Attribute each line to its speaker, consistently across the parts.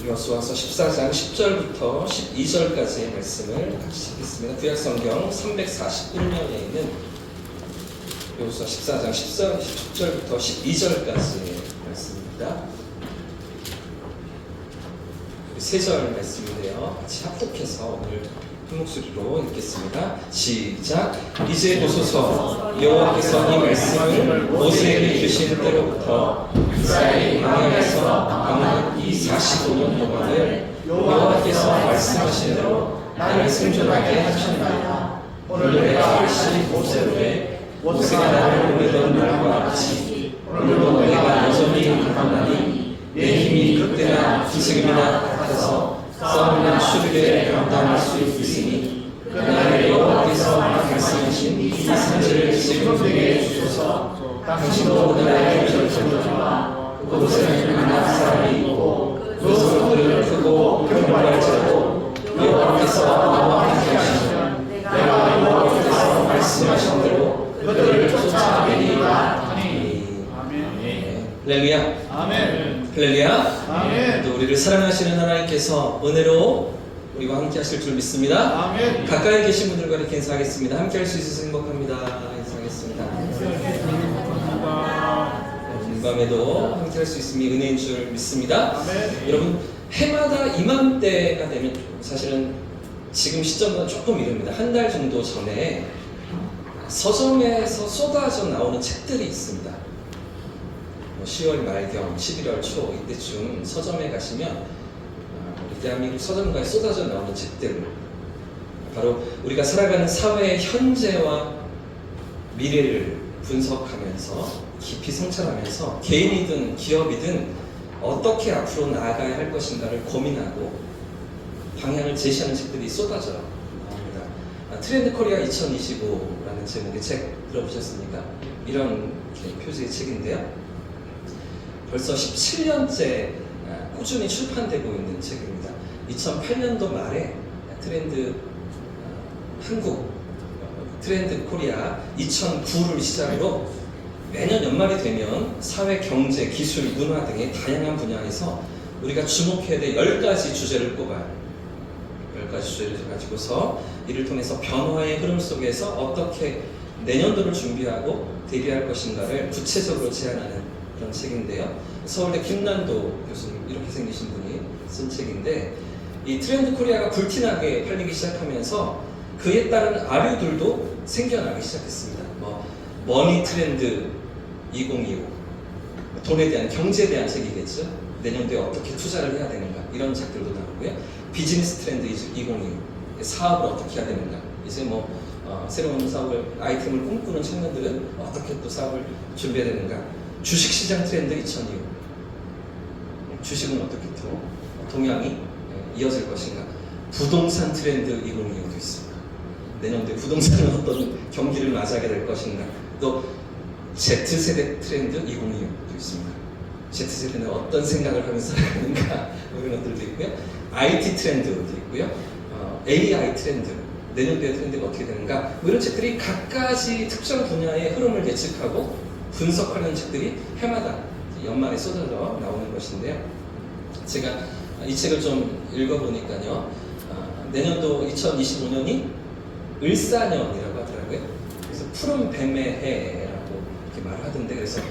Speaker 1: 여호수아서 14장 10절부터 12절까지의 말씀을 같이 읽겠습니다. 구약성경 341면에 있는 여호수아 14장 10절부터 12절까지의 말씀입니다. 세 절 말씀인데요. 같이 합독해서 오늘 한 목소리로 읽겠습니다. 시작. 이제 보소서, 여호와께서 이 말씀을 모세에게 주신 때로부터 이스라엘 광야에서 방황한 이 45년 동안을 여호와께서 말씀하신 대로 나를 생존하게 하셨나이다. 오늘 내가 다시 모세에게 모세가 나를 보내던 날과 같이 오늘도 내가 여전히 강하나니 내 힘이 그때나 지금이나 같아서 싸움이나 추리를 감당할 수 있으니 그날에 여호와께서 말씀하신 이 산지를 지금 내게 주소서. 당신도 그날에 결정하라. 그곳에는 만난 사람이 있고 그 소들을 크고 평발할지라도 여호와께서 나와 함께 하시면 내가 여호와께서 말씀하신 대로 그들을 쫓아내리라 하니. 아멘. 할렐루야.
Speaker 2: 아멘.
Speaker 1: 할렐루야.
Speaker 2: 아멘.
Speaker 1: 또 우리를 사랑하시는 하나님께서 은혜로 우리와 함께 하실 줄 믿습니다.
Speaker 2: 아멘.
Speaker 1: 가까이 계신 분들과 이렇게 인사하겠습니다. 함께 할 수 있어서 행복합니다. 인사하겠습니다. 이 밤에도 함께 할 수 있음이 은혜인 줄 믿습니다.
Speaker 2: 아멘.
Speaker 1: 여러분, 해마다 이맘때가 되면 사실은 지금 시점보다 조금 이릅니다. 한 달 정도 전에 서점에서 쏟아져 나오는 책들이 있습니다. 10월 말경, 11월 초 이때쯤 서점에 가시면 우리 대한민국 서점가에 쏟아져 나오는 책들, 바로 우리가 살아가는 사회의 현재와 미래를 분석하면서 깊이 성찰하면서 개인이든 기업이든 어떻게 앞으로 나아가야 할 것인가를 고민하고 방향을 제시하는 책들이 쏟아져 나옵니다. 트렌드 코리아 2025라는 제목의 책 들어보셨습니까? 이런 표지의 책인데요. 벌써 17년째 꾸준히 출판되고 있는 책입니다. 2008년도 말에 한국 트렌드 코리아 2009를 시작으로 매년 연말이 되면 사회, 경제, 기술, 문화 등의 다양한 분야에서 우리가 주목해야 될 10가지 주제를 꼽아요. 10가지 주제를 가지고서 이를 통해서 변화의 흐름 속에서 어떻게 내년도를 준비하고 대비할 것인가를 구체적으로 제안하는 그런 책인데요. 서울대 김난도 교수님, 이렇게 생기신 분이 쓴 책인데, 이 트렌드 코리아가 불티나게 팔리기 시작하면서 그에 따른 아류들도 생겨나기 시작했습니다. 머니 트렌드 2025, 돈에 대한, 경제에 대한 책이겠죠. 내년도에 어떻게 투자를 해야 되는가, 이런 책들도 나오고요. 비즈니스 트렌드 2025, 사업을 어떻게 해야 되는가, 이제 새로운 사업을, 아이템을 꿈꾸는 청년들은 어떻게 또 사업을 준비해야 되는가. 주식시장 트렌드 2025, 주식은 어떻게 또 동향이 이어질 것인가. 부동산 트렌드 2025도 있습니다. 내년도에 부동산은 어떤 경기를 맞이하게 될 것인가. 또 Z세대 트렌드 2025도 있습니다. Z세대는 어떤 생각을 하면서 살아가는가, 이런 것들도 있고요. IT 트렌드도 있고요. AI 트렌드, 내년도의 트렌드가 어떻게 되는가, 이런 책들이 각가지 특정 분야의 흐름을 예측하고 분석하는 책들이 해마다 연말에 쏟아져 나오는 것인데요. 제가 이 책을 좀 읽어보니까요, 내년도 2025년이 을사년이라고 하더라고요. 그래서 푸른 뱀의 해라고 이렇게 말을 하던데, 그래서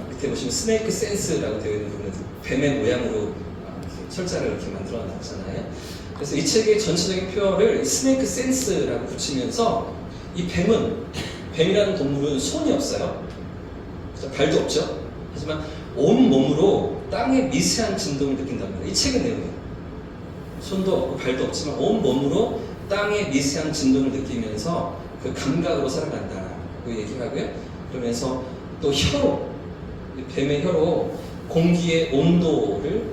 Speaker 1: 밑에 보시면 스네이크 센스라고 되어 있는 부분은 뱀의 모양으로 이렇게 철자를 이렇게 만들어 놨잖아요. 그래서 이 책의 전체적인 표어를 스네이크 센스라고 붙이면서, 이 뱀이라는 동물은 손이 없어요. 발도 없죠. 하지만 온 몸으로 땅의 미세한 진동을 느낀답니다. 이 책의 내용이에요. 손도 없고 발도 없지만 온 몸으로 땅의 미세한 진동을 느끼면서 그 감각으로 살아간다고 얘기하고요. 그러면서 또 혀로, 뱀의 혀로 공기의 온도를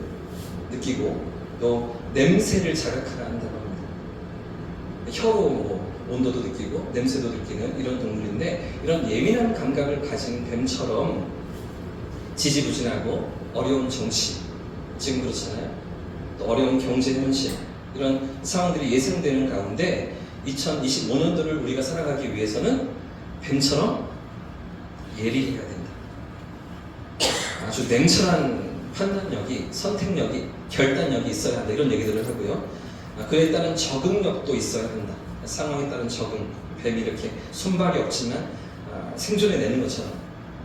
Speaker 1: 느끼고 또 냄새를 자각하라 한다고 합니다. 혀로 온도도 느끼고 냄새도 느끼는 이런 동물인데, 이런 예민한 감각을 가진 뱀처럼 지지부진하고 어려운 정치, 지금 그렇잖아요. 또 어려운 경제 현실, 이런 상황들이 예상되는 가운데 2025년도를 우리가 살아가기 위해서는 뱀처럼 예리해야 된다. 아주 냉철한 판단력이, 선택력이 결단력이 있어야 한다 이런 얘기들을 하고요. 그에 따른 적응력도 있어야 한다. 상황에 따른 적응. 뱀이 이렇게 손발이 없지만 생존해내는 것처럼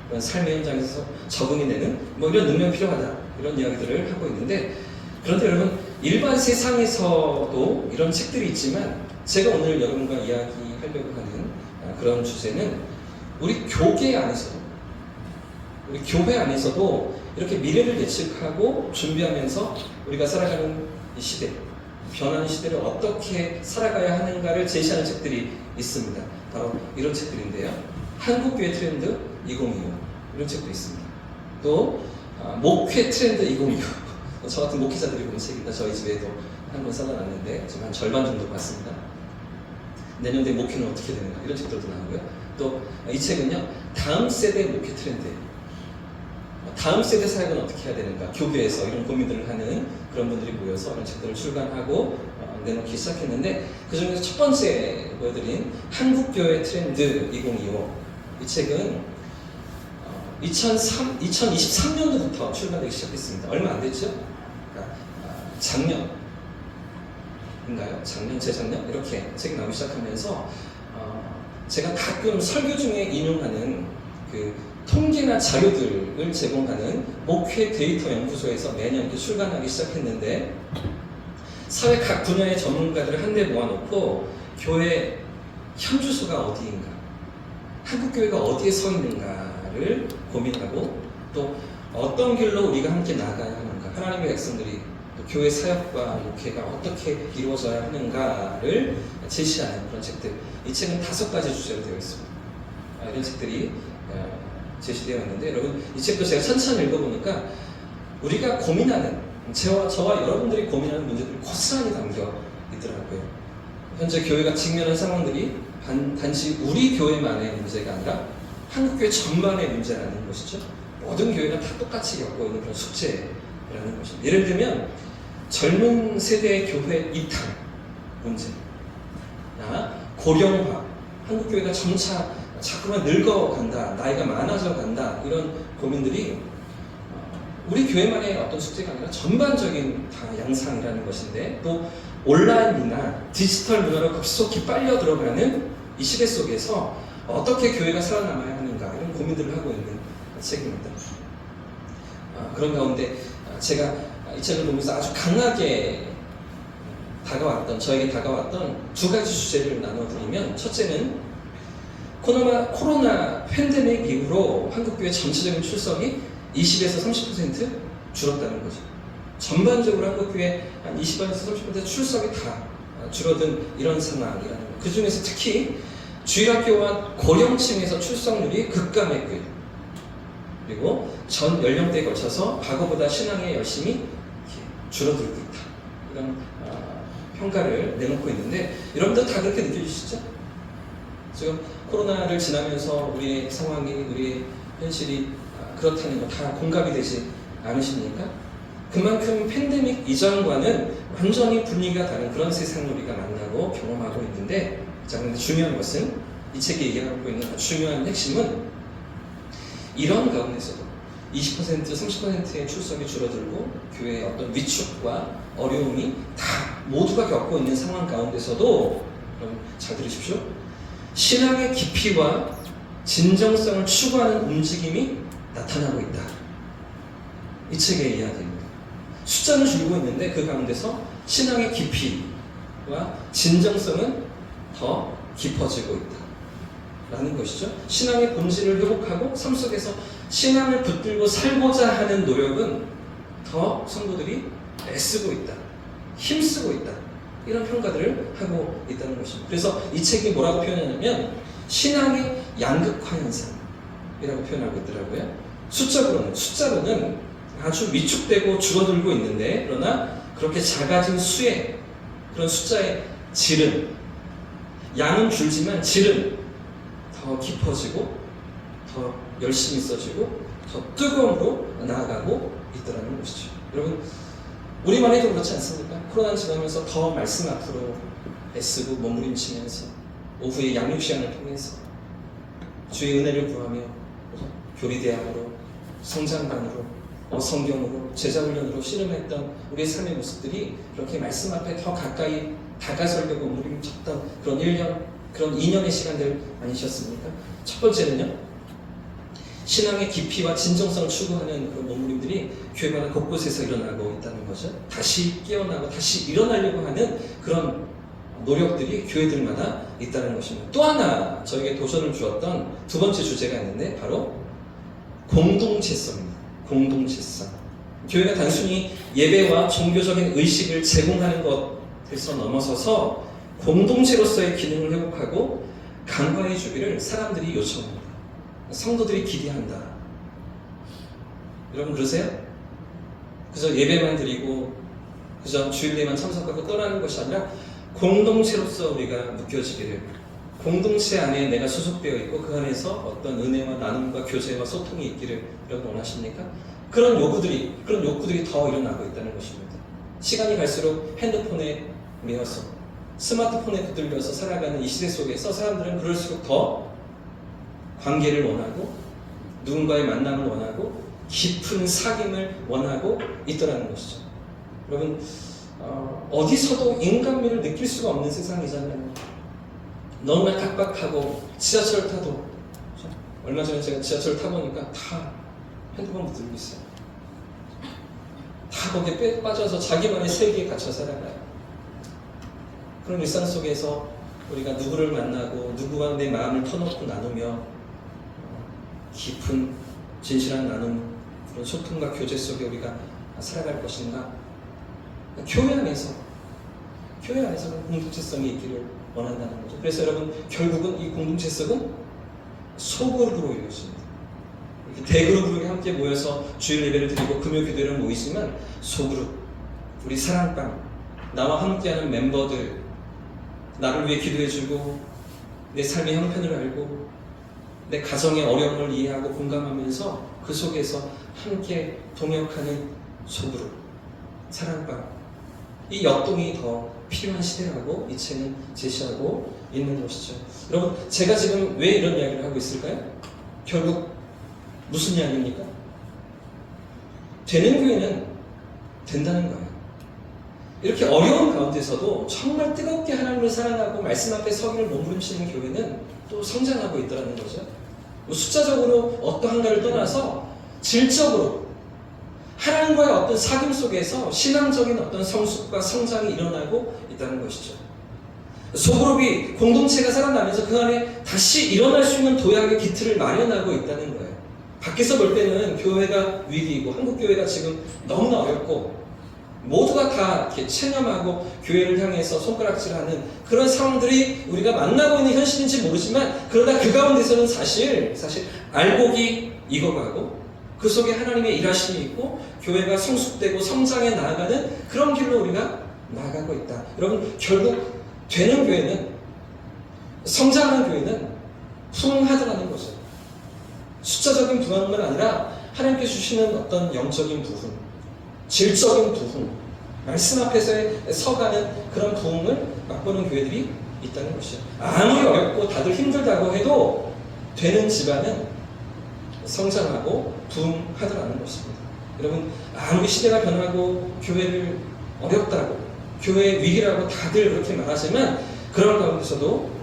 Speaker 1: 그런 삶의 현장에서 적응해내는 뭐 이런 능력이 필요하다 이런 이야기들을 하고 있는데, 그런데 여러분 일반 세상에서도 이런 책들이 있지만 제가 오늘 여러분과 이야기하려고 하는 그런 주제는 우리 교회 안에서도 이렇게 미래를 예측하고 준비하면서 우리가 살아가는 이 시대, 변하는 시대를 어떻게 살아가야 하는가를 제시하는 책들이 있습니다. 바로 이런 책들인데요. 한국교회 트렌드 2025 이런 책도 있습니다. 또 목회 트렌드 2025 저 같은 목회자들이 본 책입니다. 저희 집에도 한 권 사다놨는데 지금 한 절반 정도 봤습니다. 내년도에 목회는 어떻게 되는가 이런 책들도 나오고요. 또 이 책은요, 다음 세대 목회 트렌드예요. 다음 세대 사역은 어떻게 해야 되는가, 교회에서 이런 고민들을 하는 그런 분들이 모여서 이런 책들을 출간하고 내놓기 시작했는데, 그 중에서 첫 번째 보여드린 한국교회 트렌드 2025 이 책은 2023년도부터 출간되기 시작했습니다. 얼마 안 됐죠? 그러니까 작년인가요? 재작년? 이렇게 책이 나오기 시작하면서 제가 가끔 설교 중에 인용하는 그 통계나 자료들을 제공하는 목회 데이터 연구소에서 매년 이렇게 출간하기 시작했는데, 사회 각 분야의 전문가들을 한데 모아놓고 교회 현주소가 어디인가, 한국교회가 어디에 서 있는가를 고민하고 또 어떤 길로 우리가 함께 나가야 하는가, 하나님의 백성들이 교회 사역과 목회가 어떻게 이루어져야 하는가를 제시하는 그런 책들. 이 책은 5가지 주제로 되어 있습니다. 이런 책들이 제시되어 있는데, 여러분 이 책도 제가 천천히 읽어보니까 우리가 고민하는, 저와 여러분들이 고민하는 문제들이 고스란히 담겨 있더라고요. 현재 교회가 직면한 상황들이 단지 우리 교회만의 문제가 아니라 한국교회 전반의 문제라는 것이죠. 모든 교회가 다 똑같이 겪고 있는 그런 숙제라는 것입니다. 예를 들면 젊은 세대의 교회 이탈 문제, 고령화, 한국교회가 점차 자꾸만 늙어간다, 나이가 많아져 간다, 이런 고민들이 우리 교회만의 어떤 숙제가 아니라 전반적인 다 양상이라는 것인데, 또 온라인이나 디지털 문화로 급속히 빨려 들어가는 이 시대 속에서 어떻게 교회가 살아남아야 하는가, 이런 고민들을 하고 있는 책입니다. 그런 가운데 제가 이 책을 보면서 아주 강하게 저에게 다가왔던 2가지 주제를 나눠드리면, 첫째는 코로나 팬데믹 이후로 한국교회 전체적인 출석이 20에서 30% 줄었다는 거죠. 전반적으로 한국교회 한 20에서 30% 출석이 다 줄어든 이런 상황이라는 거. 그 중에서 특히 주일학교와 고령층에서 출석률이 급감했고요. 그리고 전 연령대에 걸쳐서 과거보다 신앙의 열심이 줄어들고 있다, 이런 평가를 내놓고 있는데, 여러분들 다 그렇게 느껴지시죠? 지금 코로나를 지나면서 우리의 상황이, 우리의 현실이 그렇다는 거 다 공감이 되지 않으십니까? 그만큼 팬데믹 이전과는 완전히 분위기가 다른 그런 세상을 우리가 만나고 경험하고 있는데, 자, 그런데 중요한 것은, 이 책이 얘기하고 있는 중요한 핵심은 이런 가운데서도 20%, 30%의 출석이 줄어들고 교회의 어떤 위축과 어려움이 다 모두가 겪고 있는 상황 가운데서도, 여러분 잘 들으십시오, 신앙의 깊이와 진정성을 추구하는 움직임이 나타나고 있다. 이 책의 이야기입니다. 숫자는 줄고 있는데 그 가운데서 신앙의 깊이와 진정성은 더 깊어지고 있다 라는 것이죠. 신앙의 본질을 회복하고 삶 속에서 신앙을 붙들고 살고자 하는 노력은 더 성도들이 애쓰고 있다, 힘쓰고 있다, 이런 평가들을 하고 있다는 것입니다. 그래서 이 책이 뭐라고 표현하냐면 신앙의 양극화 현상이라고 표현하고 있더라고요. 숫자로는 아주 위축되고 줄어들고 있는데, 그러나 그렇게 작아진 수의 그런 숫자의 질은, 양은 줄지만 질은 더 깊어지고 더 열심히 써지고 더 뜨거움으로 나아가고 있다는 것이죠. 여러분 우리만 해도 그렇지 않습니까? 코로나 지나면서 더 말씀 앞으로 애쓰고 몸부림치면서 오후에 양육 시간을 통해서 주의 은혜를 구하며 교리대학으로 성장반으로 성경으로 제자훈련으로 씨름했던 우리의 삶의 모습들이 그렇게 말씀 앞에 더 가까이 다가서려고 몸부림쳤던 그런 1년, 그런 2년의 시간들 아니셨습니까? 첫 번째는요, 신앙의 깊이와 진정성을 추구하는 그런 몸부림들이 교회마다 곳곳에서 일어나고 있다는 거죠. 다시 깨어나고 다시 일어나려고 하는 그런 노력들이 교회들마다 있다는 것입니다. 또 하나 저에게 도전을 주었던 두 번째 주제가 있는데 바로 공동체성입니다. 공동체성. 교회가 단순히 예배와 종교적인 의식을 제공하는 것에서 넘어서서 공동체로서의 기능을 회복하고 강화해 주기를 사람들이 요청합니다. 성도들이 기대한다. 여러분 그러세요? 그저 예배만 드리고 그저 주일에만 참석하고 떠나는 것이 아니라 공동체로서 우리가 묶여지기를, 공동체 안에 내가 소속되어 있고 그 안에서 어떤 은혜와 나눔과 교제와 소통이 있기를 여러분 원하십니까? 그런 욕구들이 더 일어나고 있다는 것입니다. 시간이 갈수록 핸드폰에 매여서 스마트폰에 붙들려서 살아가는 이 시대 속에서 사람들은 그럴수록 더 관계를 원하고 누군가의 만남을 원하고 깊은 사귐을 원하고 있더라는 것이죠. 여러분 어디서도 인간미를 느낄 수가 없는 세상이잖아요. 너무나 각박하고 지하철 타도 얼마 전에 제가 지하철 타보니까 다 핸드폰 붙들고 있어요. 다 거기에 빠져서 자기만의 세계에 갇혀 살아가요. 그런 일상 속에서 우리가 누구를 만나고 누구와 내 마음을 터놓고 나누며 깊은 진실한 나눔, 그런 소통과 교제 속에 우리가 살아갈 것인가? 교회 안에서 공동체성이 있기를 원한다는 거죠. 그래서 여러분 결국은 이 공동체성은 소그룹으로 이루어집니다. 이렇게 대그룹으로 함께 모여서 주일 예배를 드리고 금요 기도회를 모이지만 소그룹, 우리 사랑방, 나와 함께하는 멤버들, 나를 위해 기도해주고 내 삶의 형편을 알고 내 가정의 어려움을 이해하고 공감하면서 그 속에서 함께 동역하는 소그룹, 사랑방, 이 역동이 더 필요한 시대라고 이 책은 제시하고 있는 것이죠. 여러분 제가 지금 왜 이런 이야기를 하고 있을까요? 결국 무슨 이야기입니까? 되는 교회는 된다는 거예요. 이렇게 어려운 가운데서도 정말 뜨겁게 하나님을 사랑하고 말씀 앞에 서기를 몸부림치는 교회는 또 성장하고 있다는 거죠. 숫자적으로 어떠한가를 떠나서 질적으로 하나님과의 어떤 사귐 속에서 신앙적인 어떤 성숙과 성장이 일어나고 있다는 것이죠. 소그룹이, 공동체가 살아나면서 그 안에 다시 일어날 수 있는 도약의 기틀을 마련하고 있다는 거예요. 밖에서 볼 때는 교회가 위기이고 한국 교회가 지금 너무나 어렵고 모두가 다 이렇게 체념하고 교회를 향해서 손가락질하는 그런 상황들이 우리가 만나고 있는 현실인지 모르지만, 그러나 그 가운데서는 사실 알곡이 익어가고 그 속에 하나님의 일하심이 있고 교회가 성숙되고 성장해 나아가는 그런 길로 우리가 나아가고 있다. 여러분 결국 되는 교회는, 성장하는 교회는 부흥하더라는 거죠. 숫자적인 부흥만 아니라 하나님께 주시는 어떤 영적인 부흥, 질적인 부흥, 말씀 앞에서 서가는 그런 부흥을 맛보는 교회들이 있다는 것이죠. 아무리 어렵고 다들 힘들다고 해도 되는 집안은 성장하고 부흥하더라는 것입니다. 여러분 아무리 시대가 변하고 교회를 어렵다고, 교회의 위기라고 다들 그렇게 말하지만 그런 가운데서도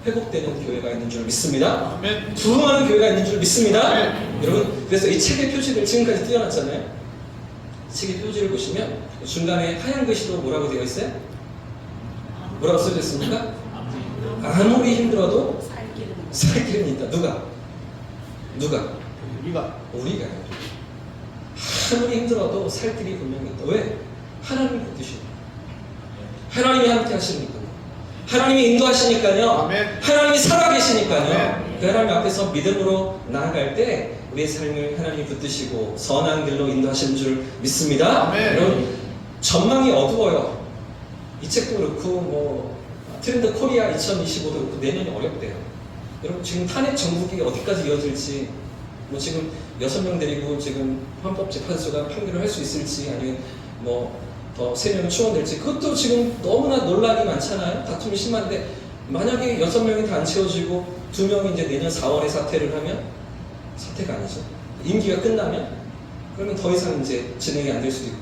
Speaker 1: 회복되는 교회가 있는 줄 믿습니다. 아멘. 부흥하는 교회가 있는 줄 믿습니다. 아멘. 여러분 그래서 이 책의 표지를 지금까지 띄워놨잖아요. 책의 표지를 보시면 중간에 하얀 글씨로 뭐라고 되어 있어요? 뭐라고 써져 있습니까? 아무리 힘들어도 살 길은 있다. 누가? 우리가. 아무리 힘들어도 살 길이 분명히 있다. 왜? 하나님이 붙드시고 하나님이 함께 하시니까요. 하나님이 인도하시니까요. 아멘. 하나님이 살아계시니까요. 아멘. 그 하나님 앞에서 믿음으로 나아갈 때 우리의 삶을 하나님이 붙드시고 선한 길로 인도하시는 줄 믿습니다. 아멘. 여러분 전망이 어두워요. 이 책도 그렇고 트렌드 코리아 2025도 그렇고 내년이 어렵대요. 여러분 지금 탄핵 정국이 어디까지 이어질지, 지금 6명 데리고 지금 헌법재판소가 판결을 할 수 있을지, 아니면 더 3명이 추원될지, 그것도 지금 너무나 논란이 많잖아요. 다툼이 심한데 만약에 6명이 다 안 채워지고 2명이 이제 내년 4월에 사퇴를 하면, 사퇴가 아니죠, 임기가 끝나면 그러면 더 이상 이제 진행이 안 될 수도 있고,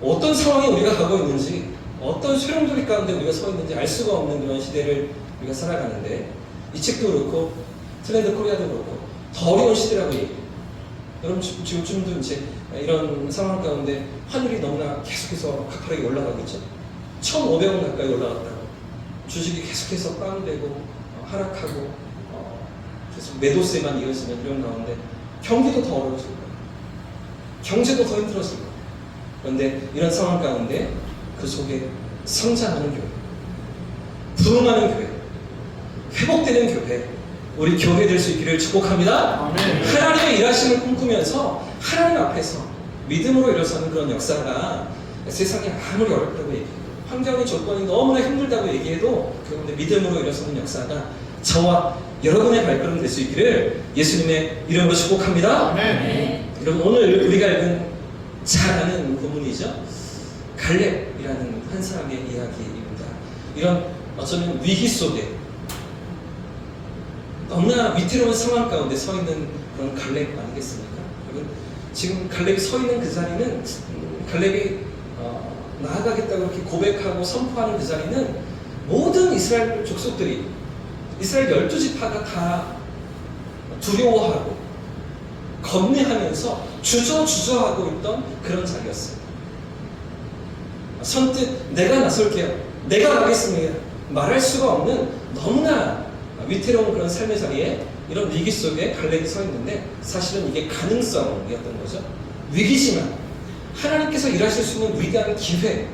Speaker 1: 어떤 상황에 우리가 가고 있는지, 어떤 소용돌이 가운데 우리가 서 있는지 알 수가 없는 그런 시대를 우리가 살아가는데, 이 책도 그렇고 트렌드 코리아도 그렇고 더 어려운 시대라고 얘기해요. 여러분 지금도 이제 이런 상황 가운데 환율이 너무나 계속해서 가파르게 올라가고 있죠. 1,500원 가까이 올라갔다고. 주식이 계속해서 다운되고 하락하고 계속 매도세만 이어지는 이런 가운데 경기도 더 어려워질 거예요. 경제도 더 힘들어질 거예요. 그런데 이런 상황 가운데 그 속에 성장하는 교회, 부흥하는 교회, 회복되는 교회, 우리 교회 될 수 있기를 축복합니다.
Speaker 2: 아멘.
Speaker 1: 하나님의 일하심을 꿈꾸면서 하나님 앞에서 믿음으로 일어서는 그런 역사가 세상이 아무리 어렵다고 얘기해도, 환경의 조건이 너무나 힘들다고 얘기해도 그런데 믿음으로 일어서는 역사가 저와 여러분의 발걸음 될 수 있기를 예수님의 이름으로 축복합니다.
Speaker 2: 아멘.
Speaker 1: 여러분, 오늘 우리가 읽은 잘 아는 본문이죠. 갈렙이라는 한 사람의 이야기입니다. 이런 어쩌면 위기 속에 너무나 위태로운 상황 가운데 서 있는 그런 갈렙 아니겠습니까? 여러분, 지금 갈렙이 서 있는 그 자리는 갈렙이 나아가겠다고 이렇게 고백하고 선포하는 그 자리는 모든 이스라엘 족속들이, 이스라엘 12지파가 다 두려워하고 겁내하면서 주저하고 있던 그런 자리였습니다. 선뜻 내가 나설게요, 내가 가겠습니다 말할 수가 없는 너무나 위태로운 그런 삶의 자리에 이런 위기 속에 갈렙이 서 있는데, 사실은 이게 가능성이었던 거죠. 위기지만 하나님께서 일하실 수 있는 위대한 기회,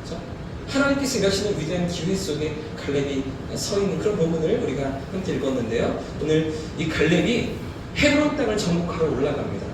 Speaker 1: 그렇죠? 하나님께서 일하시는 위대한 기회 속에 갈렙이 서 있는 그런 본문을 우리가 함께 읽었는데요. 오늘 이 갈렙이 헤브론 땅을 정복하러 올라갑니다.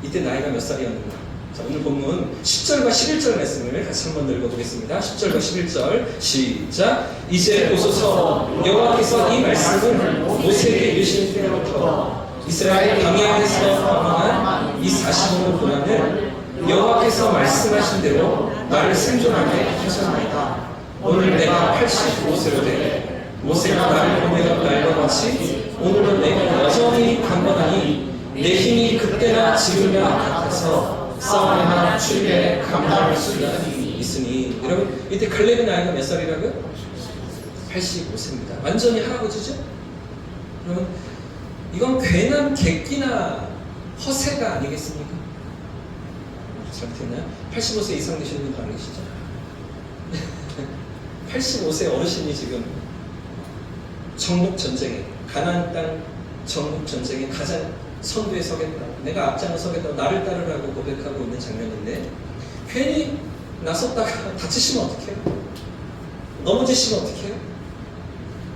Speaker 1: 이때 나이가 몇 살이었는가? 자, 오늘 본문 10절과 11절 말씀을 같이 한번 읽어보겠습니다. 10절과 11절 시작. 이제 보소서, 여호와께서 이 말씀을 모세에게 이르신 때로부터 이스라엘 광야에서 방황한 이 40년 동안을 여호와께서 말씀하신 대로 나를 생존하게 하셨나이다. 오늘 내가 85세로 돼 모세가 나를 보내던 날과 같이 오늘은 내가 여전히 강건하니 내 힘이 그때나 지금이나 같아서 싸움이나 추위에 감당할 수 있으니. 여러분, 이때 갈렙의 나이가 몇 살이라고요? 85세입니다. 완전히 할아버지죠? 여러분, 이건 괜한 객기나 허세가 아니겠습니까? 잘못했나요? 85세 이상 되시는 분도 안 계시죠? 85세 어르신이 지금 정복전쟁에, 가나안 땅 정복전쟁에 가장 선두에 서겠다, 내가 앞장을 서겠다, 나를 따르라고 고백하고 있는 장면인데, 괜히 나섰다가 다치시면 어떡해요? 넘어지시면 어떡해요?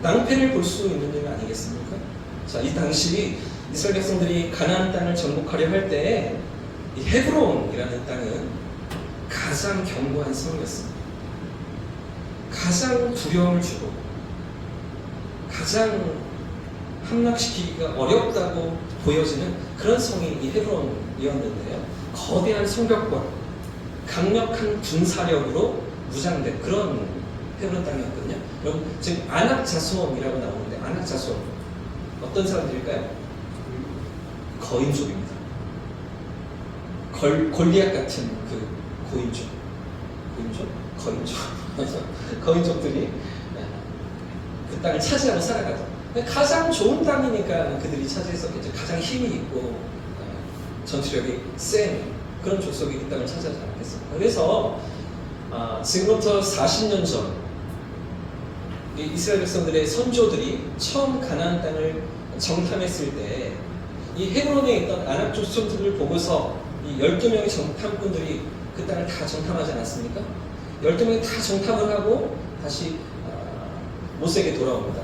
Speaker 1: 낭패를 볼 수 있는 일 아니겠습니까? 자, 이 당시 이스라엘 백성들이 가나안 땅을 정복하려 할 때에 이 헤브론이라는 땅은 가장 견고한 성이었습니다. 가장 두려움을 주고 가장 함락시키기가 어렵다고 보여지는 그런 성이 이 헤브론이었는데요. 거대한 성벽과 강력한 군사력으로 무장된 그런 헤브론 땅이었거든요. 여러분, 지금 아낙자손이라고 나오는데, 아낙자손 어떤 사람들일까요? 거인족입니다. 골리앗 같은 그 거인족, 거인족들이 그 땅을 차지하고 살아가죠. 가장 좋은 땅이니까 그들이 차지했었겠죠. 가장 힘이 있고 전투력이 센 그런 족속이 그 땅을 차지하지 않았겠습니까? 그래서 지금부터 40년 전 이스라엘 백성들의 선조들이 처음 가나안 땅을 정탐했을 때 이 헤브론에 있던 아낙 족속들을 보고서 이 12명의 정탐꾼들이 그 땅을 다 정탐하지 않았습니까? 12명이 다 정탐을 하고 다시 모세에게 돌아옵니다.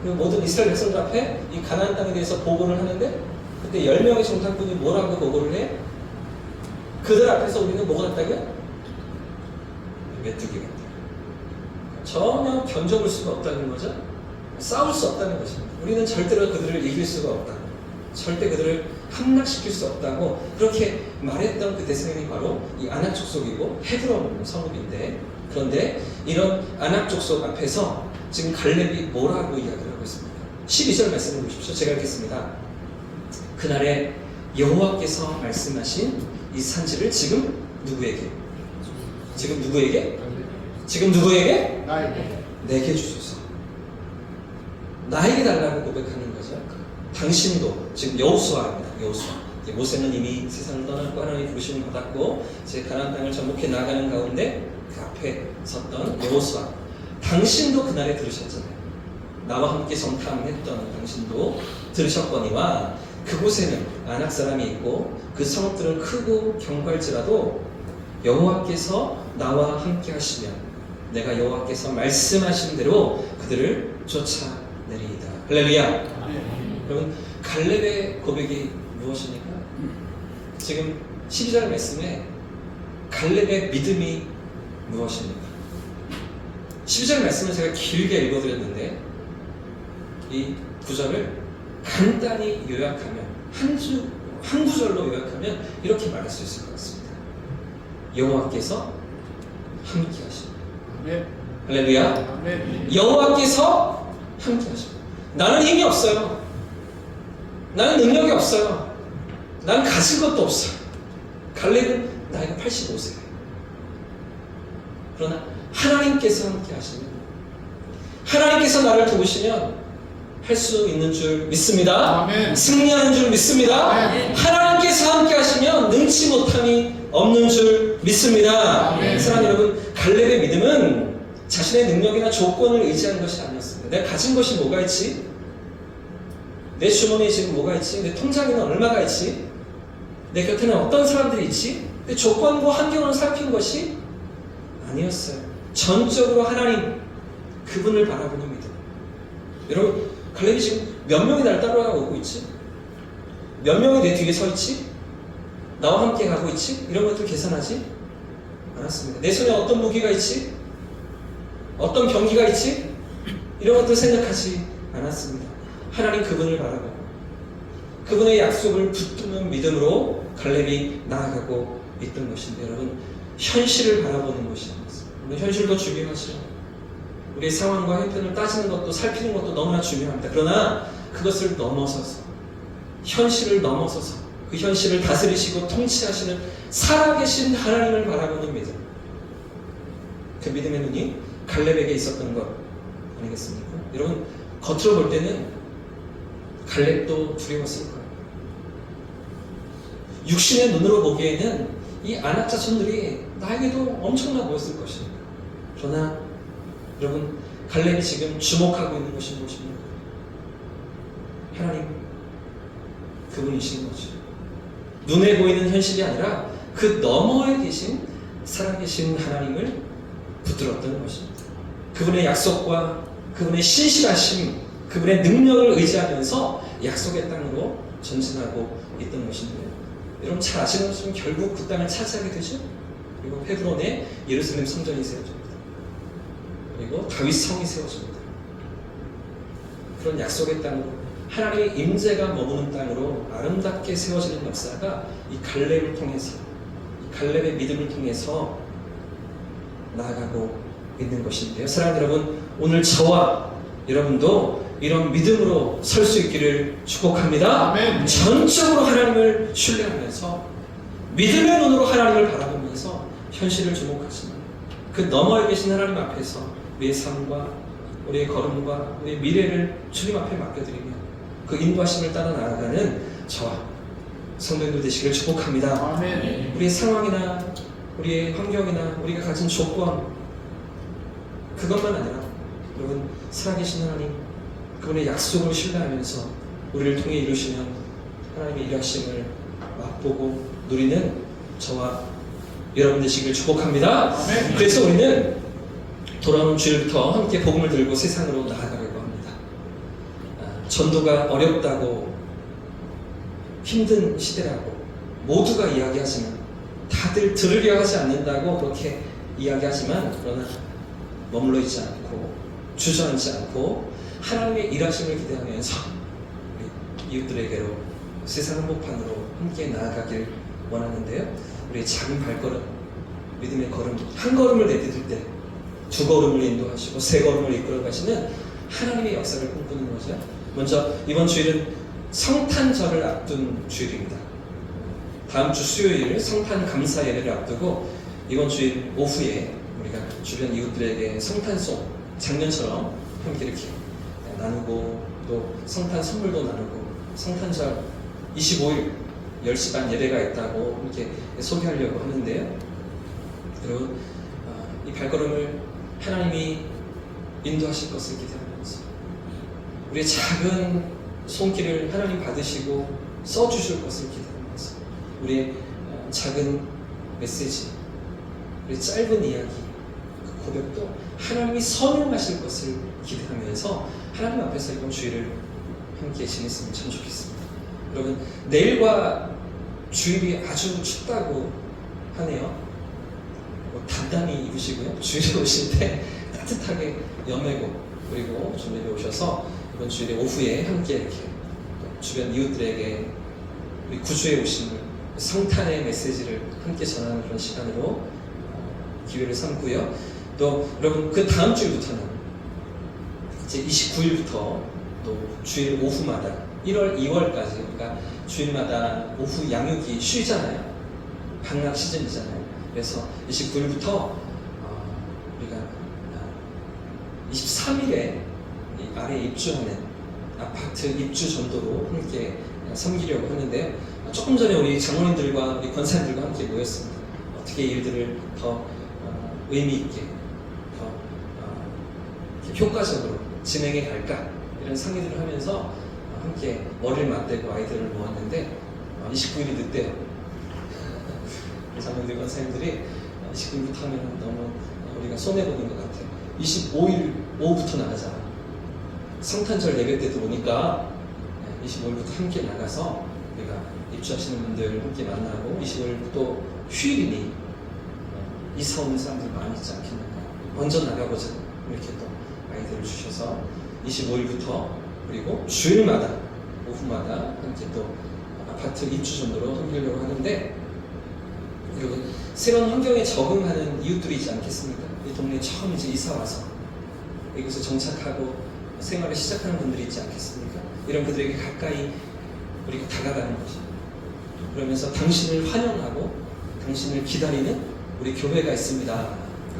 Speaker 1: 그리고 모든 이스라엘 백성들 앞에 이 가나안 땅에 대해서 보고를 하는데, 그때 10명의 정탐꾼이 뭐라고 보고를 해? 그들 앞에서 우리는 뭐가 같다고요? 메뚜기 같다. 전혀 견뎌볼 수가 없다는 거죠. 싸울 수 없다는 것입니다. 우리는 절대로 그들을 이길 수가 없다. 절대 그들을 함락시킬 수 없다고 그렇게 말했던 그 대상이 바로 이 아낙 족속이고 헤브론 성읍인데, 그런데 이런 아낙 족속 앞에서 지금 갈렙이 뭐라고 이야기를 하고 있습니까? 12절 말씀을 보십시오. 제가 읽겠습니다. 그날에 여호와께서 말씀하신 이 산지를 지금 누구에게? 지금 누구에게? 지금 누구에게?
Speaker 2: 나에게.
Speaker 1: 내게 주소서. 나에게 달라고 고백하는 거죠. 당신도 지금 여호수아입니다. 여호수아. 모세는 이미 세상을 떠났고 하나님의 부르심을 받았고 이제 가나안 땅을 정복해 나가는 가운데 그 앞에 섰던 여호수아. 당신도 그날에 들으셨잖아요. 나와 함께 정탐했던 당신도 들으셨거니와 그곳에는 아낙 사람이 있고 그 성읍들은 크고 견고할지라도 여호와께서 나와 함께 하시면 내가 여호와께서 말씀하신 대로 그들을 쫓아내리이다. 할렐루야. 여러분 갈렙의 고백이 무엇입니까? 지금 12절 말씀에 갈렙의 믿음이 무엇입니까? 12절 말씀을 제가 길게 읽어드렸는데 이 구절을 간단히 요약하면 한 구절로 요약하면 이렇게 말할 수 있을 것 같습니다. 여호와께서 함께 하십니다.
Speaker 2: 아멘.
Speaker 1: 할렐루야.
Speaker 2: 아멘.
Speaker 1: 여호와께서 함께 하십니다. 나는 힘이 없어요. 나는 능력이 없어요. 나는 가진 것도 없어요. 갈렙은 나이가 85세예요. 그러나 하나님께서 함께 하시면 하나님께서 나를 도우시면 할 수 있는 줄 믿습니다.
Speaker 2: 아멘.
Speaker 1: 승리하는 줄 믿습니다.
Speaker 2: 아멘.
Speaker 1: 하나님께서 함께 하시면 능치 못함이 없는 줄 믿습니다.
Speaker 2: 아멘.
Speaker 1: 사랑하는 여러분, 갈렙의 믿음은 자신의 능력이나 조건을 의지한 것이 아니었습니다. 내가 가진 것이 뭐가 있지? 내 주머니에 지금 뭐가 있지? 내 통장에는 얼마가 있지? 내 곁에는 어떤 사람들이 있지? 내 조건과 환경을 살핀 것이 아니었어요. 전적으로 하나님 그분을 바라보는 믿음. 여러분 갈렙이 지금 몇 명이 날 따라오고 있지? 몇 명이 내 뒤에 서 있지? 나와 함께 가고 있지? 이런 것들 계산하지 않았습니다. 내 손에 어떤 무기가 있지? 어떤 병기가 있지? 이런 것들 생각하지 않았습니다. 하나님 그분을 바라보고 그분의 약속을 붙드는 믿음으로 갈렙이 나아가고 있던 것인데 여러분 현실을 바라보는 것이 아니었습니다. 물론 현실도 중요하죠. 우리의 상황과 형편을 따지는 것도 살피는 것도 너무나 중요합니다. 그러나 그것을 넘어서서 현실을 넘어서서 그 현실을 다스리시고 통치하시는 살아계신 하나님을 바라보는 믿음. 그 믿음의 눈이 갈렙에게 있었던 것 아니겠습니까? 여러분 겉으로 볼 때는 갈렙도 두려웠을 거예요. 육신의 눈으로 보기에는 이 아낙 자손들이 나에게도 엄청나 보였을 것입니다. 그러나 여러분 갈렙이 지금 주목하고 있는 것이 무엇입니까? 하나님 그분이신 거죠. 눈에 보이는 현실이 아니라 그 너머에 계신 살아계신 하나님을 붙들었던 것입니다. 그분의 약속과 그분의 신실하심, 그분의 능력을 의지하면서 약속의 땅으로 전진하고 있던 것인데요. 여러분 잘 아시는 것처럼 결국 그 땅을 차지하게 되죠. 그리고 헤브론에 예루살렘 성전이 세워집니다. 그리고 다윗 성이 세워집니다. 그런 약속의 땅으로 하나님의 임재가 머무는 땅으로 아름답게 세워지는 역사가 이 갈렙을 통해서 이 갈렙의 믿음을 통해서 나아가고 있는 것인데요. 사랑하는 여러분, 오늘 저와 여러분도 이런 믿음으로 설 수 있기를 축복합니다.
Speaker 2: 아멘.
Speaker 1: 전적으로 하나님을 신뢰하면서 믿음의 눈으로 하나님을 바라보면서 현실을 주목하시는 그 너머에 계신 하나님 앞에서 우리의 삶과 우리의 걸음과 우리의 미래를 주님 앞에 맡겨드리며 그 인도하심을 따라 나아가는 저와 성도님들 되시기를 축복합니다.
Speaker 2: 아멘.
Speaker 1: 우리의 상황이나 우리의 환경이나 우리가 가진 조건 그것만 아니라 여러분 살아계신 하나님 그분의 약속을 신뢰하면서 우리를 통해 이루시는 하나님의 일하심을 맛보고 누리는 저와 여러분 되시기를 축복합니다.
Speaker 2: 아멘.
Speaker 1: 그래서 우리는 돌아오는 주일부터 함께 복음을 들고 세상으로 나아가려고 합니다. 전도가 어렵다고 힘든 시대라고 모두가 이야기하지만 다들 들으려 하지 않는다고 그렇게 이야기하지만 그러나 머물러 있지 않고 주저앉지 않고 하나님의 일하심을 기대하면서 우리 이웃들에게로 세상 한복판으로 함께 나아가길 원하는데요. 우리의 작은 발걸음, 믿음의 걸음, 한 걸음을 내디딜 때 두 걸음을 인도하시고 세 걸음을 이끌어 가시는 하나님의 역사를 꿈꾸는 거죠. 먼저 이번 주일은 성탄절을 앞둔 주일입니다. 다음 주 수요일 성탄 감사 예배를 앞두고 이번 주일 오후에 우리가 주변 이웃들에게 성탄송 작년처럼 함께 이렇게 나누고 또 성탄 선물도 나누고 성탄절 25일 10시 반 예배가 있다고 이렇게 소개하려고 하는데요. 여러분 이 발걸음을 하나님이 인도하실 것을 기대하면서 우리의 작은 손길을 하나님 받으시고 써주실 것을 기대하면서 우리의 작은 메시지, 우리의 짧은 이야기, 그 고백도 하나님이 선용하실 것을 기대하면서 하나님 앞에서 이번 주일을 함께 지냈으면 참 좋겠습니다. 여러분 내일과 주일이 아주 춥다고 하네요. 단단히 입으시고요. 주일에 오실 때 따뜻하게 여매고 그리고 주님에 오셔서 이번 주일에 오후에 함께 이렇게 주변 이웃들에게 우리 구주에 오신 성탄의 메시지를 함께 전하는 그런 시간으로 기회를 삼고요. 또 여러분 그 다음 주일부터는 이제 29일부터 또 주일 오후마다 1월, 2월까지 그러니까 주일마다 오후 양육이 쉬잖아요. 방학 시즌이잖아요. 그래서 29일부터 우리가 23일에 아래에 입주하는 아파트 입주 전도로 함께 섬기려고 하는데요. 조금 전에 우리 장로님들과 우리 권사님들과 함께 모였습니다. 어떻게 일들을 더 의미 있게 더 효과적으로 진행해 갈까 이런 상의들을 하면서 함께 머리를 맞대고 아이들을 모았는데 29일이 늦대요. 장로님들 권사님들이 29일부터 하면 너무 우리가 손해보는 것 같아요. 25일 오후부터 나가자. 성탄절 예배 때도 오니까 25일부터 함께 나가서 우리가 입주하시는 분들 함께 만나고 25일 또 휴일이니 이사 오는 사람들 많이 있지 않겠는가. 먼저 나가보자. 이렇게 또 아이디어를 주셔서 25일부터 그리고 주일마다 오후마다 함께 또 아파트 입주 정도로 섬기려고 하는데 그리고 새로운 환경에 적응하는 이웃들이 있지 않겠습니까? 이 동네에 처음 이제 이사 와서 이곳에 정착하고 생활을 시작하는 분들이 있지 않겠습니까? 이런 그들에게 가까이 우리가 다가가는 거죠. 그러면서 당신을 환영하고 당신을 기다리는 우리 교회가 있습니다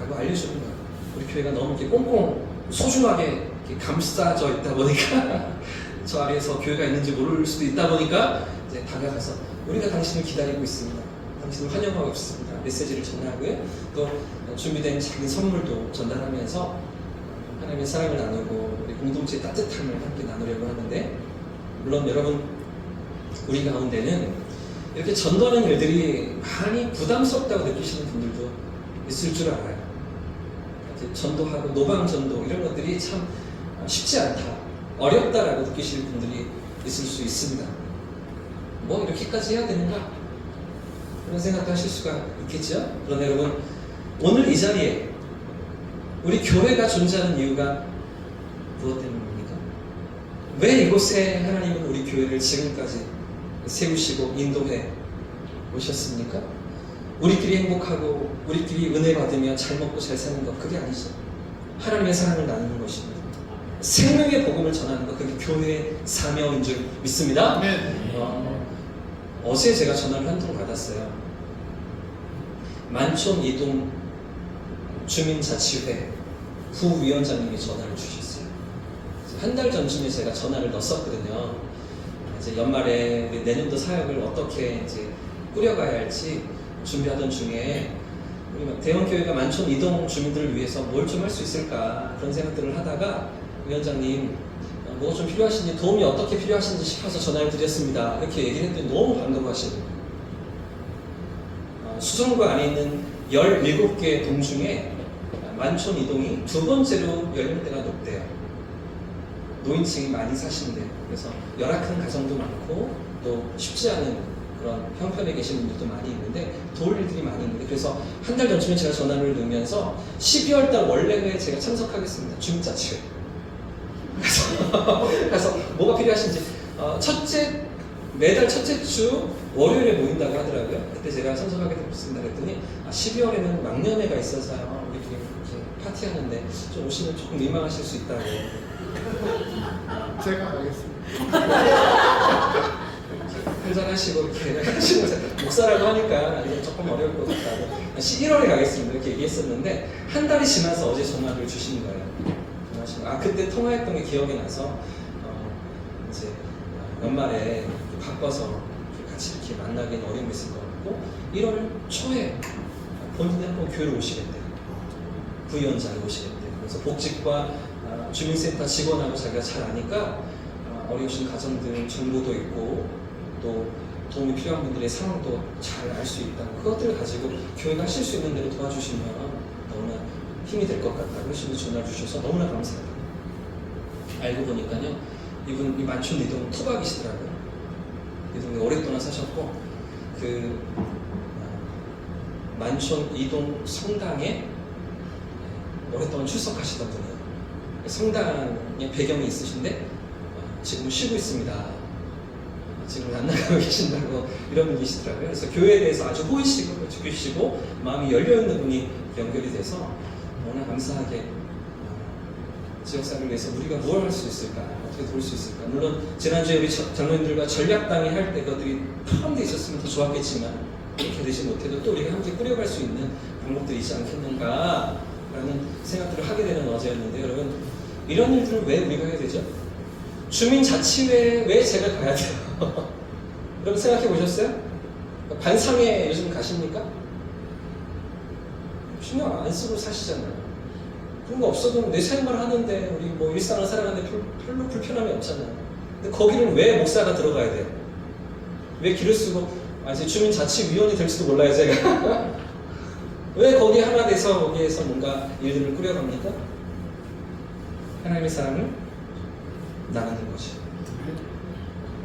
Speaker 1: 라고 알려주는 거예요. 우리 교회가 너무 이렇게 꽁꽁 소중하게 이렇게 감싸져 있다 보니까 저 아래에서 교회가 있는지 모를 수도 있다 보니까 이제 다가가서 우리가 당신을 기다리고 있습니다. 당신을 환영하고 있습니다. 메시지를 전하고요. 또 준비된 작은 선물도 전달하면서 하나님의 사랑을 나누고 우리 공동체의 따뜻함을 함께 나누려고 하는데 물론 여러분 우리 가운데는 이렇게 전도하는 일들이 많이 부담스럽다고 느끼시는 분들도 있을 줄 알아요. 전도하고 노방전도 이런 것들이 참 쉽지 않다, 어렵다라고 느끼시는 분들이 있을 수 있습니다. 뭐 이렇게까지 해야 되는가? 그런 생각도 하실 수가 있겠죠? 그러나 여러분 오늘 이 자리에 우리 교회가 존재하는 이유가 무엇 때문입니까? 왜 이곳에 하나님은 우리 교회를 지금까지 세우시고 인도해 오셨습니까? 우리끼리 행복하고 우리끼리 은혜 받으며 잘 먹고 잘 사는 것 그게 아니죠. 하나님의 사랑을 나누는 것입니다. 생명의 복음을 전하는 것 그게 교회의 사명인 줄 믿습니다. 어제 제가 전화를 한 통 받았어요. 만촌 이동 주민자치회 부위원장님이 전화를 주셨어요. 한 달 전쯤에 제가 전화를 넣었거든요. 이제 연말에 내년도 사역을 어떻게 이제 꾸려가야 할지 준비하던 중에 우리 대형 교회가 만촌 이동 주민들을 위해서 뭘 좀 할 수 있을까 그런 생각들을 하다가 위원장님 뭐가 좀 필요하신지 도움이 어떻게 필요하신지 싶어서 전화를 드렸습니다. 이렇게 얘기를 했더니 너무 반가워하시는 거예요. 수성구 안에 있는 17개 동 중에 만촌 이동이 두 번째로 연령대가 높대요. 노인층이 많이 사시는데 그래서 열악한 가정도 많고 또 쉽지 않은 그런 형편에 계신 분들도 많이 있는데 도울 일들이 많이 있는데 그래서 한 달 전쯤에 제가 전화를 넣으면서 12월달 원래회에 제가 참석하겠습니다. 주민자치회. 그래서 뭐가 필요하신지 매달 첫째 주 월요일에 모인다고 하더라고요. 그때 제가 참석하게 됐습니다. 그랬더니 12월에는 막년회가 있어서요. 우리끼리 이렇게 파티하는데 좀 오시면 조금 민망하실 수 있다고.
Speaker 2: 제가 하겠습니다.
Speaker 1: 한잔하시고 이렇게 하시고 목사라고 하니까 이거 조금 어려울 것 같다고 1월에 가겠습니다 이렇게 얘기했었는데 한 달이 지나서 어제 전화를 주시는 거예요. 전화하시고 그때 통화했던 게 기억이 나서 이제 연말에 바꿔서 같이 이렇게 만나기는 어려움이 있을 것 같고 1월 초에 본인이 한번 교회로 오시겠대요. 부위원장이 오시겠대요. 그래서 복직과 주민센터 직원하고 자기가 잘 아니까 어려우신 가정들 정보도 있고 또 도움이 필요한 분들의 상황도 잘 알 수 있다고 그것들을 가지고 교회가 하실 수 있는 대로 도와주시면 너무나 힘이 될 것 같다고 하시는 전화를 주셔서 너무나 감사합니다. 알고 보니까요 이분 만촌 이동 토박이시더라고요. 이동에 오랫동안 사셨고 만촌 이동 성당에 오랫동안 출석하시던 분이에요. 성당의 배경이 있으신데 지금 쉬고 있습니다. 지금 안 나가고 계신다고 이런 분이시더라고요. 그래서 교회에 대해서 아주 호의시고 죽이시고 마음이 열려있는 분이 연결이 돼서 너무나 감사하게 지역사회를 위해서 우리가 무엇을 할 수 있을까? 어떻게 도울 수 있을까? 물론 지난주에 우리 장로님들과 전략당이 할 때 그것들이 포함되어 있었으면 더 좋았겠지만 그렇게 되지 못해도 또 우리가 함께 꾸려갈 수 있는 방법들이 있지 않겠는가 라는 생각들을 하게 되는 어제였는데 여러분 이런 일들을 왜 우리가 해야 되죠? 주민자치회에 왜 제가 가야 돼요? 여러분 생각해 보셨어요? 반상회 요즘 가십니까? 신경 안 쓰고 사시잖아요. 그런 거 없어도 내 생활 하는데 우리 뭐 일상을 살아가는데 별로 불편함이 없잖아요. 근데 거기를 왜 목사가 들어가야 돼요? 왜 길을 쓰고 이제 주민자치위원이 될지도 몰라요 제가. 왜 거기 하나 돼서 거기에서 뭔가 일들을 꾸려갑니까? 하나님의 사랑을 나누는 거죠.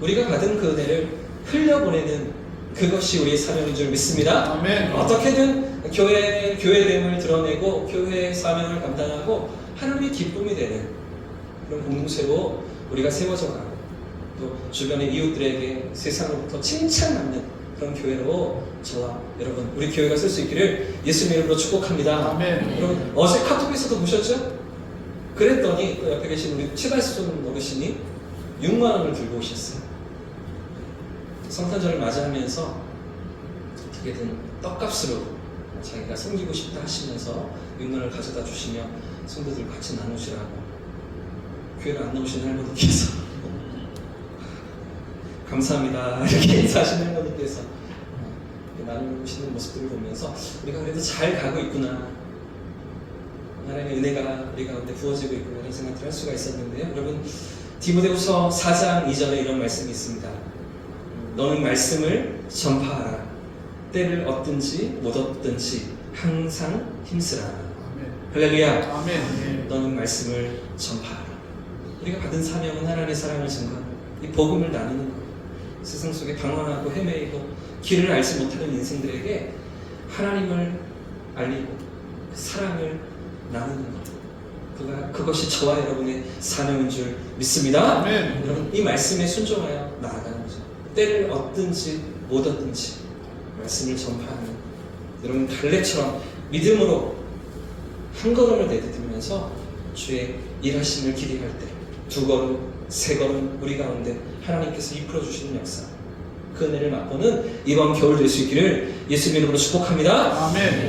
Speaker 1: 우리가 받은 그 은혜를 흘려보내는 그것이 우리의 사명인 줄 믿습니다.
Speaker 2: 아멘.
Speaker 1: 어떻게든 교회됨을 드러내고 교회의 사명을 감당하고 하나님의 기쁨이 되는 그런 공동체로 우리가 세워져 가고 또 주변의 이웃들에게 세상으로부터 칭찬받는 그런 교회로 저와 여러분 우리 교회가 쓸 수 있기를 예수님의 이름으로 축복합니다.
Speaker 2: 아멘.
Speaker 1: 여러분 어제 카톡에서도 보셨죠? 그랬더니 또 옆에 계신 우리 최달순 어르신이 6만 원을 들고 오셨어요. 성탄절을 맞이하면서 어떻게든 떡값으로 자기가 섬기고 싶다 하시면서 6만 원을 가져다 주시며 성도들 같이 나누시라고 교회를 안 나오신 할머니께서 감사합니다 이렇게 인사하시는 할머니께서 나누시는 모습들을 보면서 우리가 그래도 잘 가고 있구나 하나님의 은혜가 우리 가운데 부어지고 있구나 이런 생각들을 할 수가 있었는데요. 여러분 디모데후서 4장 2절에 이런 말씀이 있습니다. 너는 말씀을 전파하라. 때를 얻든지 못 얻든지 항상 힘쓰라.
Speaker 2: 아멘.
Speaker 1: 할렐루야.
Speaker 2: 아멘.
Speaker 1: 너는 말씀을 전파하라. 우리가 받은 사명은 하나님의 사랑을 증거하는 이 복음을 나누는 거예요. 세상 속에 방황하고 헤매이고 길을 알지 못하는 인생들에게 하나님을 알리고 그 사랑을 나누는 것. 그것이 저와 여러분의 사명인 줄 믿습니다.
Speaker 2: 아멘.
Speaker 1: 여러분 이 말씀에 순종하여 나아가는 거죠. 때를 얻든지 못 얻든지 말씀을 전파하는 여러분 갈렙처럼 믿음으로 한 걸음을 내디디면서 주의 일하심을 기대할 때 두 걸음, 세 걸음 우리 가운데 하나님께서 이끌어 주시는 역사 그 은혜를 맛보는 이번 겨울 될 수 있기를 예수님 이름으로 축복합니다.
Speaker 2: 아멘.